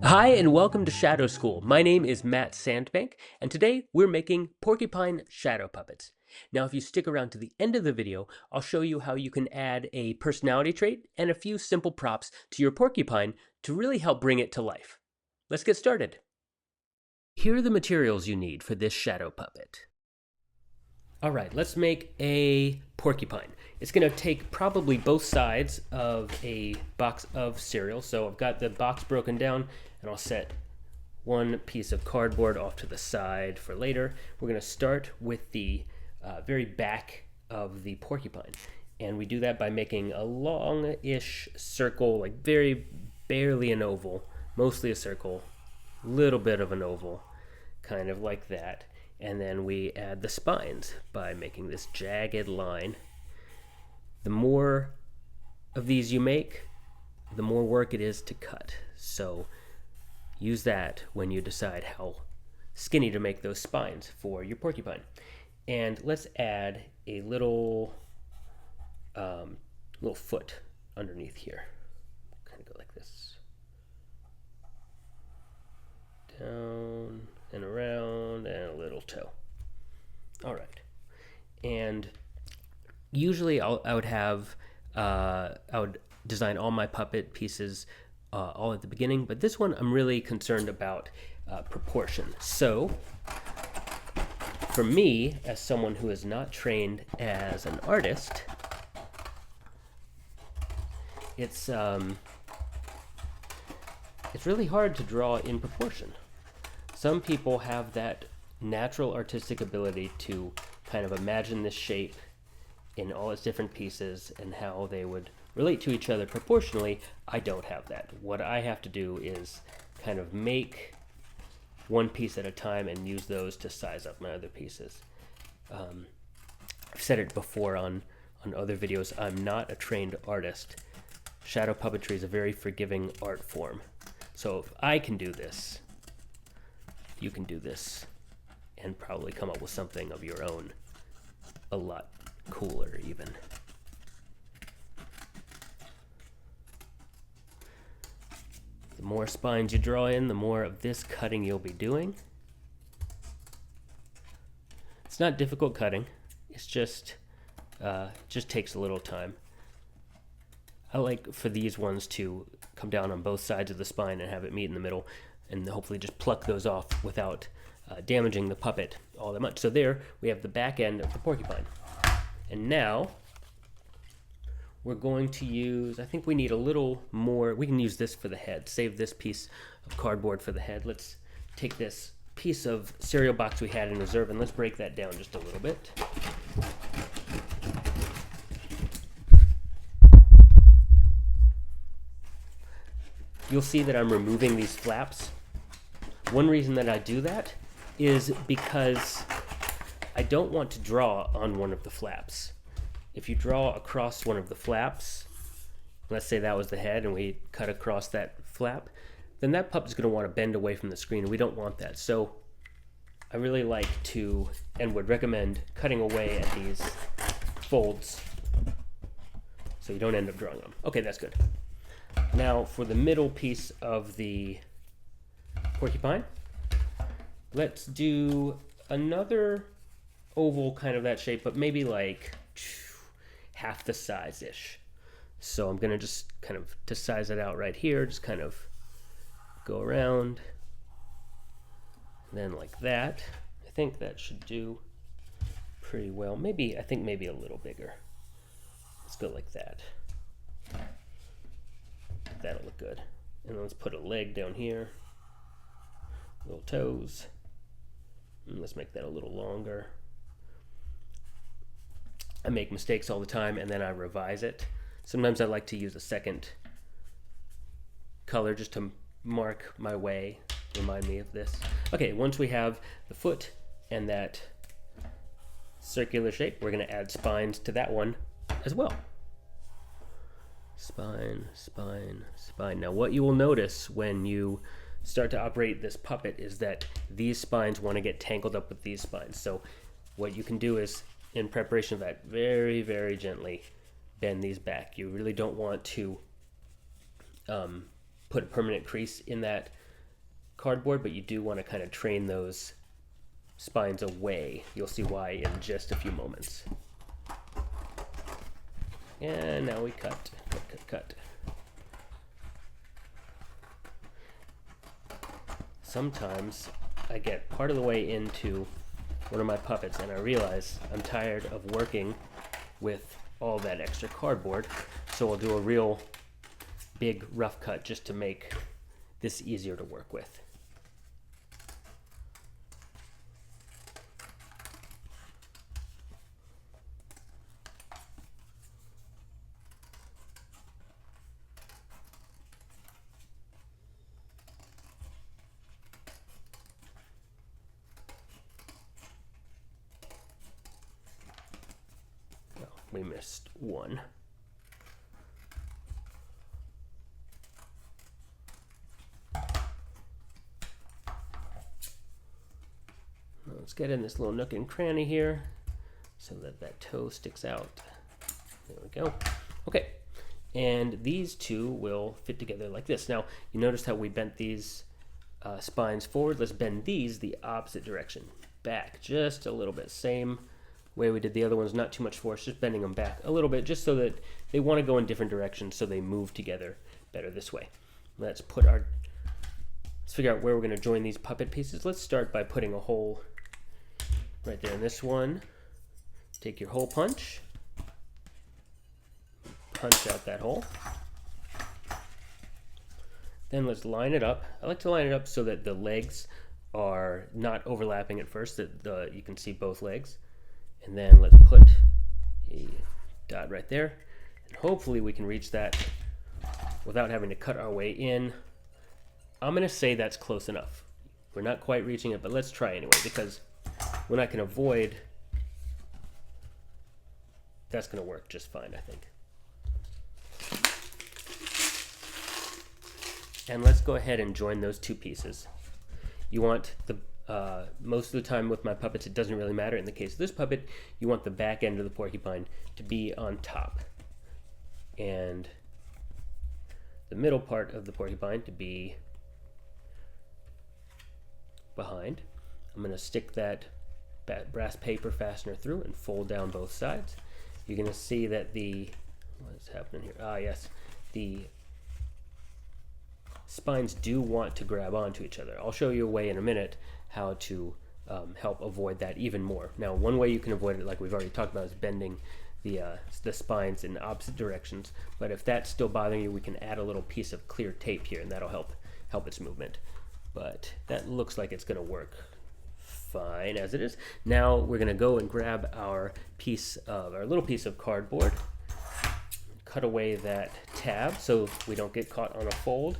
Hi and welcome to Shadow School. My name is Matt Sandbank, and today we're making porcupine shadow puppets. Now if you stick around to the end of the video, I'll show you how you can add a personality trait and a few simple props to your porcupine to really help bring it to life. Let's get started. Here are the materials you need for this shadow puppet. Alright, let's make a porcupine. It's going to take probably both sides of a box of cereal. So I've got the box broken down, and I'll set one piece of cardboard off to the side for later. We're going to start with the very back of the porcupine. And we do that by making a long-ish circle, like very barely an oval, mostly a circle, little bit of an oval, kind of like that. And then we add the spines by making this jagged line. The more of these you make, the more work it is to cut. So use that when you decide how skinny to make those spines for your porcupine. And let's add a little foot underneath here. Kind of go like this. Down and around, and a little toe. All right. And usually I would design all my puppet pieces all at the beginning, but this one I'm really concerned about proportion. So for me, as someone who is not trained as an artist, it's really hard to draw in proportion. Some people have that natural artistic ability to kind of imagine this shape in all its different pieces and how they would relate to each other proportionally. I don't have that. What I have to do is kind of make one piece at a time and use those to size up my other pieces. I've said it before on other videos, I'm not a trained artist. Shadow puppetry is a very forgiving art form. So if I can do this, you can do this and probably come up with something of your own a lot cooler even. The more spines you draw in, the more of this cutting you'll be doing. It's not difficult cutting, it's just takes a little time. I like for these ones to come down on both sides of the spine and have it meet in the middle, and hopefully just pluck those off without damaging the puppet all that much. So there we have the back end of the porcupine. And now we're going to use, I think we need a little more, we can use this for the head, save this piece of cardboard for the head. Let's take this piece of cereal box we had in reserve and let's break that down just a little bit. You'll see that I'm removing these flaps. One reason that I do that is because I don't want to draw on one of the flaps. If you draw across one of the flaps, let's say that was the head and we cut across that flap, then that puppet's going to want to bend away from the screen, and we don't want that. So I really like to, and would recommend, cutting away at these folds so you don't end up drawing them. Okay, that's good. Now for the middle piece of the porcupine, let's do another oval kind of that shape, but maybe like half the size-ish. So I'm going to just kind of, to size it out right here, just kind of go around, and then like that. I think that should do pretty well. Maybe, I think maybe a little bigger. Let's go like that. That'll look good. And then let's put a leg down here, little toes, and let's make that a little longer. I make mistakes all the time and then I revise it. Sometimes I like to use a second color just to mark my way, remind me of this. Okay, once we have the foot and that circular shape, we're going to add spines to that one as well. Spine, spine, spine. Now what you will notice when you start to operate this puppet is that these spines want to get tangled up with these spines. So what you can do is, in preparation of that, very, very gently bend these back. You really don't want to put a permanent crease in that cardboard, but you do want to kind of train those spines away. You'll see why in just a few moments. And now we cut. Sometimes I get part of the way into one of my puppets and I realize I'm tired of working with all that extra cardboard, so I'll do a real big rough cut just to make this easier to work with. We missed one. Let's get in this little nook and cranny here so that that toe sticks out. There we go. Okay, and these two will fit together like this. Now, you noticed how we bent these spines forward. Let's bend these the opposite direction. Back just a little bit. Same way we did the other ones, not too much force, just bending them back a little bit just so that they want to go in different directions so they move together better this way. Let's figure out where we're going to join these puppet pieces. Let's start by putting a hole right there in this one. Take your hole punch, punch out that hole. Then let's line it up. I like to line it up so that the legs are not overlapping at first, that you can see both legs. And then let's put a dot right there, and hopefully we can reach that without having to cut our way in. I'm going to say that's close enough. We're not quite reaching it, but let's try anyway, because when I can avoid, that's going to work just fine, I think. And let's go ahead and join those two pieces. You want the most of the time with my puppets, it doesn't really matter. In the case of this puppet, you want the back end of the porcupine to be on top and the middle part of the porcupine to be behind. I'm going to stick that brass paper fastener through and fold down both sides. You're going to see that what's happening here? Ah, yes, the spines do want to grab onto each other. I'll show you a way in a minute how to help avoid that even more. Now, one way you can avoid it, like we've already talked about, is bending the spines in opposite directions. But if that's still bothering you, we can add a little piece of clear tape here, and that'll help its movement. But that looks like it's going to work fine as it is. Now we're going to go and grab our little piece of cardboard, cut away that tab so we don't get caught on a fold,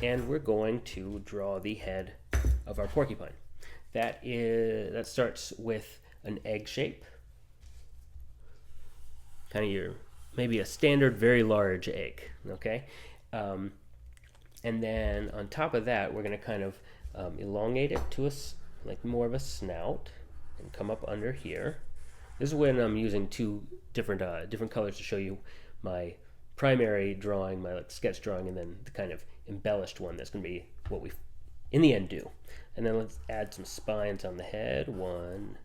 and we're going to draw the head of our porcupine. That starts with an egg shape, kind of maybe a standard very large egg, okay? And then on top of that, we're going to kind of elongate it to like more of a snout and come up under here. This is when I'm using two different colors to show you my primary drawing, my sketch drawing, and then the kind of embellished one that's going to be what we in the end do. And then let's add some spines on the head. 1,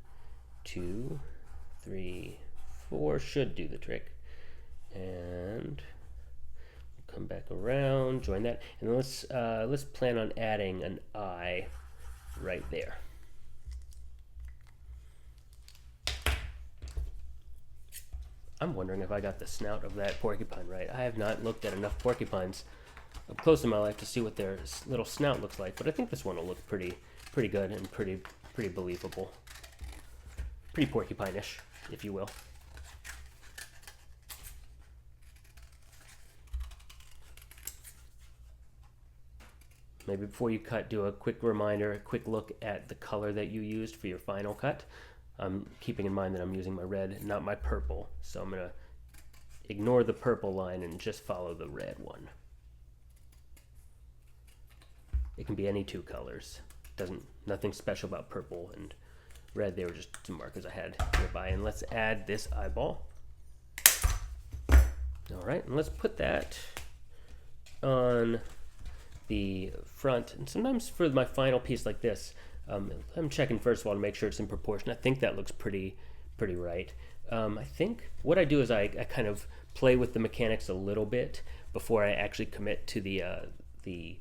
2, 3, 4 should do the trick. And come back around, join that, and then let's plan on adding an eye right there. I'm wondering if I got the snout of that porcupine right. I have not looked at enough porcupines up close in my life to see what their little snout looks like, but I think this one will look pretty good and pretty believable. Pretty porcupine-ish, if you will. Maybe before you cut, do a quick reminder, a quick look at the color that you used for your final cut. I'm keeping in mind that I'm using my red, not my purple, so I'm going to ignore the purple line and just follow the red one. It can be any two colors. Nothing special about purple and red. They were just some markers I had nearby. And let's add this eyeball. All right, and let's put that on the front, and sometimes for my final piece like this, I'm checking first of all to make sure it's in proportion. I think that looks pretty right. I think what I do is I kind of play with the mechanics a little bit before I actually commit to the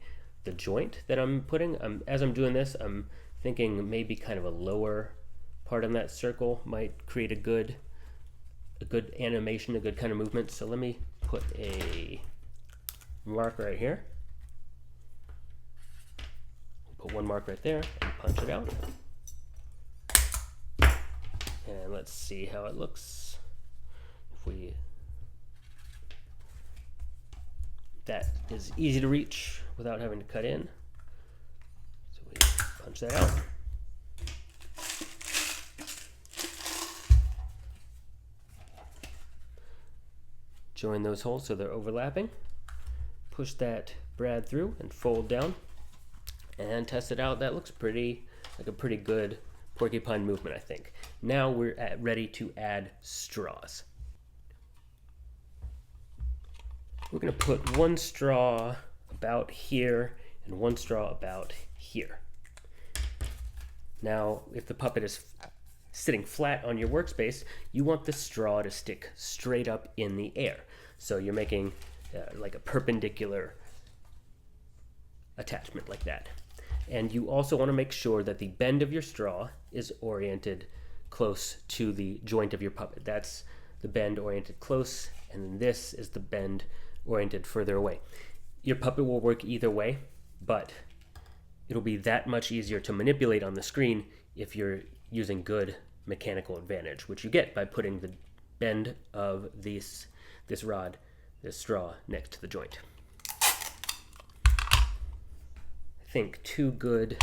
joint that I'm putting. As I'm doing this, I'm thinking maybe kind of a lower part on that circle might create a good animation, a good kind of movement. So let me put a mark right here. Put one mark right there and punch it out. And let's see how it looks. That is easy to reach without having to cut in. So we punch that out. Join those holes so they're overlapping. Push that brad through and fold down and test it out. That looks like a pretty good porcupine movement, I think. Now we're ready to add straws. We're going to put one straw about here and one straw about here. Now, if the puppet is sitting flat on your workspace, you want the straw to stick straight up in the air. So you're making like a perpendicular attachment like that. And you also want to make sure that the bend of your straw is oriented close to the joint of your puppet. That's the bend oriented close, and then this is the bend oriented further away. Your puppet will work either way, but it'll be that much easier to manipulate on the screen if you're using good mechanical advantage, which you get by putting the bend of this straw next to the joint. I think 2 good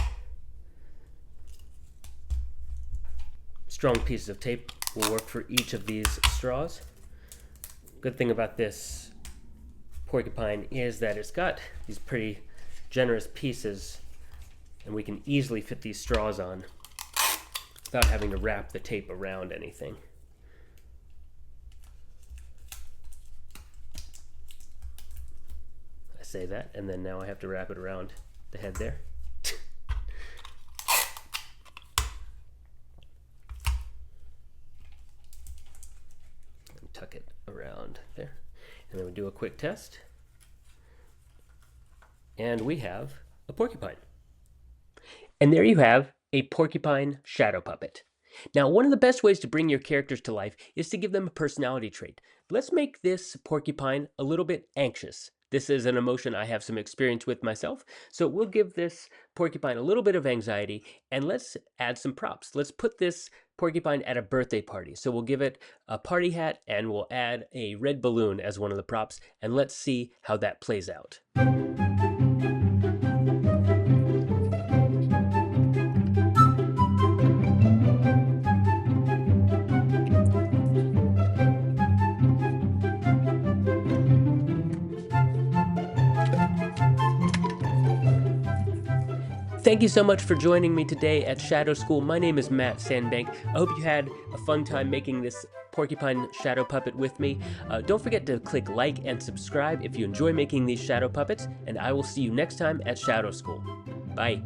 strong pieces of tape will work for each of these straws. Good thing about this porcupine is that it's got these pretty generous pieces, and we can easily fit these straws on without having to wrap the tape around anything. I say that, and then now I have to wrap it around the head there. And tuck it around there. And then we do a quick test. And we have a porcupine. And there you have a porcupine shadow puppet. Now, one of the best ways to bring your characters to life is to give them a personality trait. Let's make this porcupine a little bit anxious. This is an emotion I have some experience with myself, so we'll give this porcupine a little bit of anxiety, and let's add some props. Let's put this porcupine at a birthday party. So we'll give it a party hat, and we'll add a red balloon as one of the props, and let's see how that plays out. Thank you so much for joining me today at Shadow School. My name is Matt Sandbank. I hope you had a fun time making this porcupine shadow puppet with me. Don't forget to click like and subscribe if you enjoy making these shadow puppets, and I will see you next time at Shadow School. Bye.